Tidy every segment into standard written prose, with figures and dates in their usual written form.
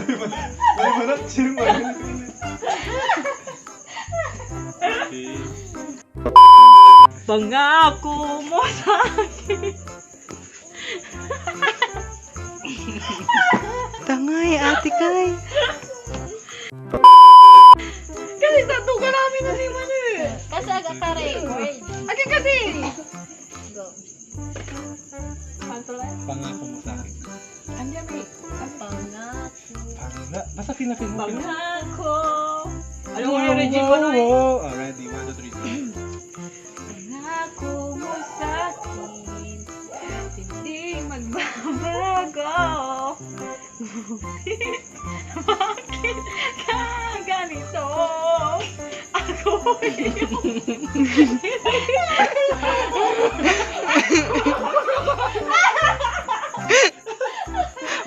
May manat siya. Pangako mo sa akin. Tangay, ate kay. Kasi tato ka namin na si Manu eh. Kasi agad pa record. Akin kasi. Go. Pangako mo sa akin. Andiyan may. Pangako. Basta pinapin mo. Pangako. Alam mo yung Regine Manu eh. Ready, 1, 2, 3. Pangako mo sa akin. Hindi magbabago. Bakit ka ganito? Ako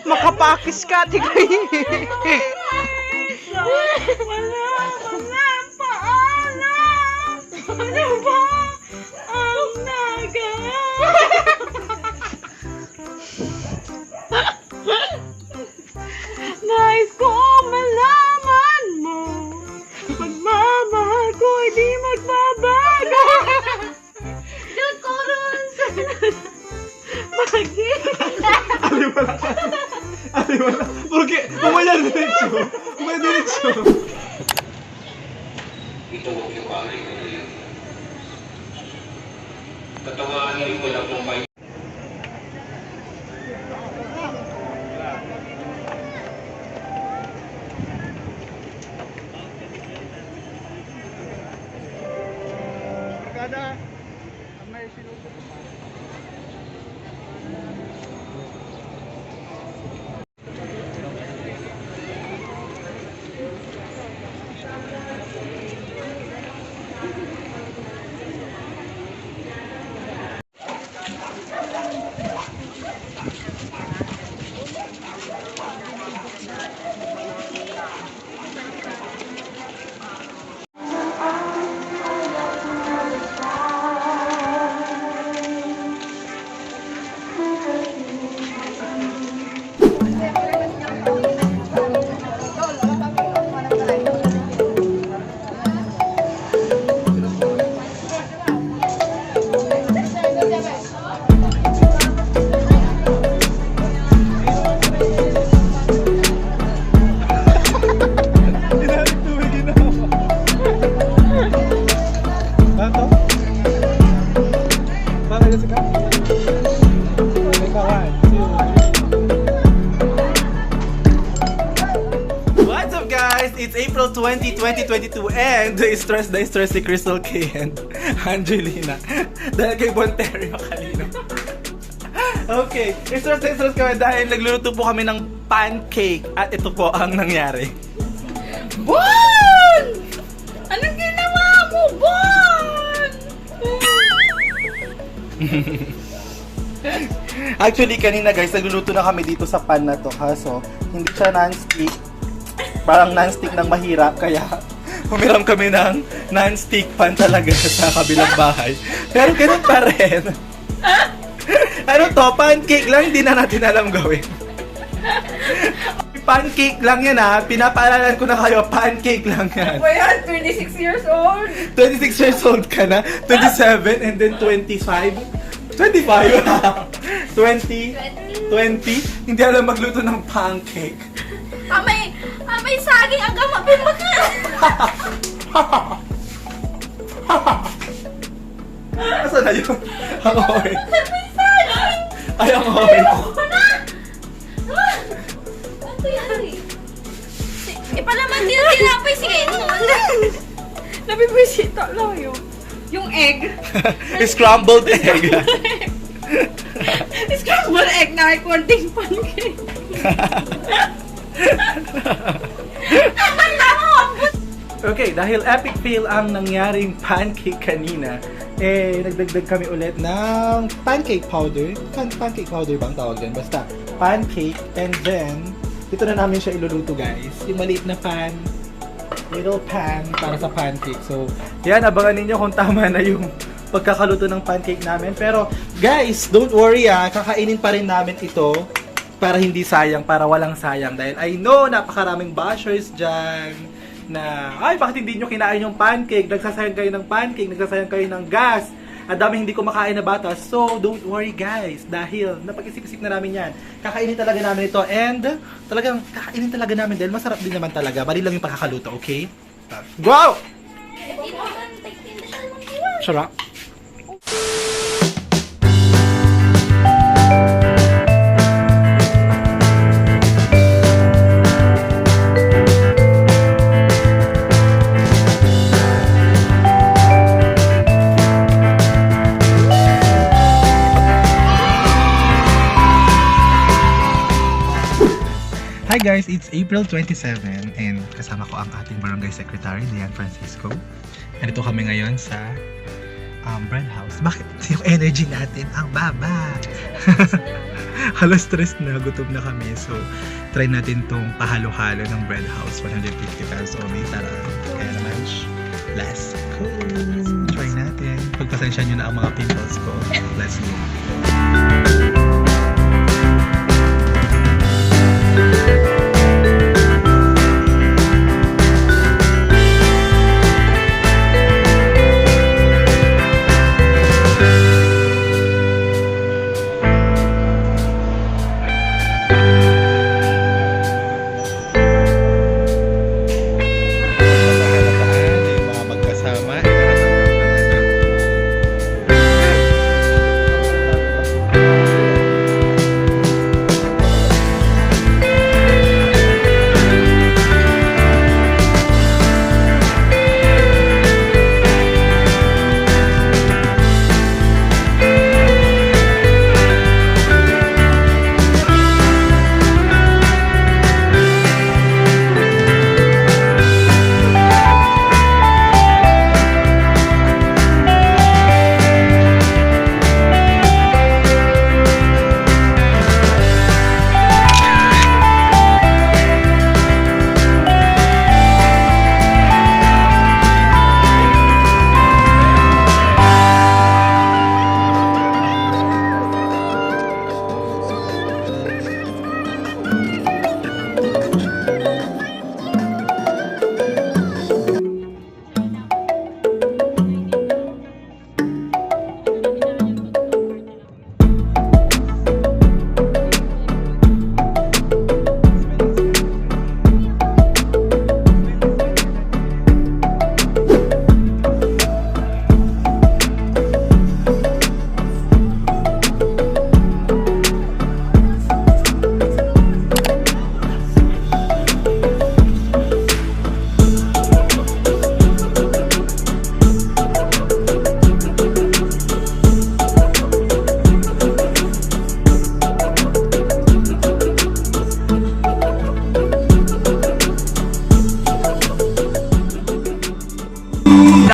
Makapakis ka, ate kay. wala paalam. Ano ba ang nagawa? Nais ko malaman mo, pagmamahal ko di magbabago. Diyos ko ron sa Aliwala ka. Aliwala. Porque, umaya diretso. Umaya diretso. Ito ang kipahay ko ngayon. Tatawanin ko na kung may What's up guys? It's April 20, 2022 and stress si Crystal K and Angelina dahil kay Bonterio kanina. Okay, stress kami dahil nagluluto po kami ng pancake at ito po ang nangyari. Bon! Anong ginawa mo, Bon? Actually, kanina guys, nagluluto na kami dito sa pan na to. Kaso, hindi siya non-stick. Parang non-stick ng mahirap. Kaya, humiram kami ng non-stick pan talaga sa kabilang bahay. Pero ganun pa rin. Ano to? Pancake lang. Hindi na natin alam gawin. Pancake lang yan ha. Pinapaalalan ko na kayo. Pancake lang yan. Well, 26 years old. 26 years old ka na. 27 and then 25. 25. 20. Hindi alam magluto ng pancake. Amay saging ang gamapin mo ka. Asa na yun? Ang oil. Amay saging. Ay, ang oil. Ayoko na. Ano yan eh? Ipalaman din ang tinapay. Sige. Nabibisita lang yung egg. Scrambled egg. Scrambled egg na ay konting pancake. Okay, dahil epic fail ang nangyaring pancake kanina, nagdagdag kami ulit ng pancake powder. Pancake powder bang tawag din? Basta, pancake, and then, dito na namin siya iluluto guys. Yung maliit na pan, little pan para sa pancake. So, yan, abangan ninyo kung tama na yung pagkakaluto ng pancake namin. Pero, guys, don't worry kakainin pa rin namin ito. para hindi sayang, para walang sayang. Dahil I know, napakaraming bashers dyan na, ay, bakit hindi nyo kinain yung pancake? Nagsasayang kayo ng pancake, nagsasayang kayo ng gas. Ang dami hindi kumakain na bata. So, don't worry guys. Dahil, napag-isip-isip na namin yan. Kakainin talaga namin ito. And, talagang kakainin talaga namin dahil masarap din naman talaga. Bali lang yung pagkakaluto, okay? Go! Sarap. Hi guys, it's April 27 and kasama ko ang ating barangay secretary, Dian Francisco. Nandito kami ngayon sa bread house. Bakit? Yung energy natin ang baba. Halos stress na, gutom na kami. So, try natin tong pahalo-halo ng bread house. 150 pesos only. Tara, kaya naman, let's go! Try natin. Pagpasensya nyo na ang mga pimples ko. Let's go!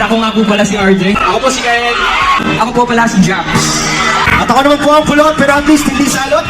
Ako nga po pala si RJ. Ako po si Kyle. Ako po pala si James. At ako naman po ang pulot pero at least hindi salot.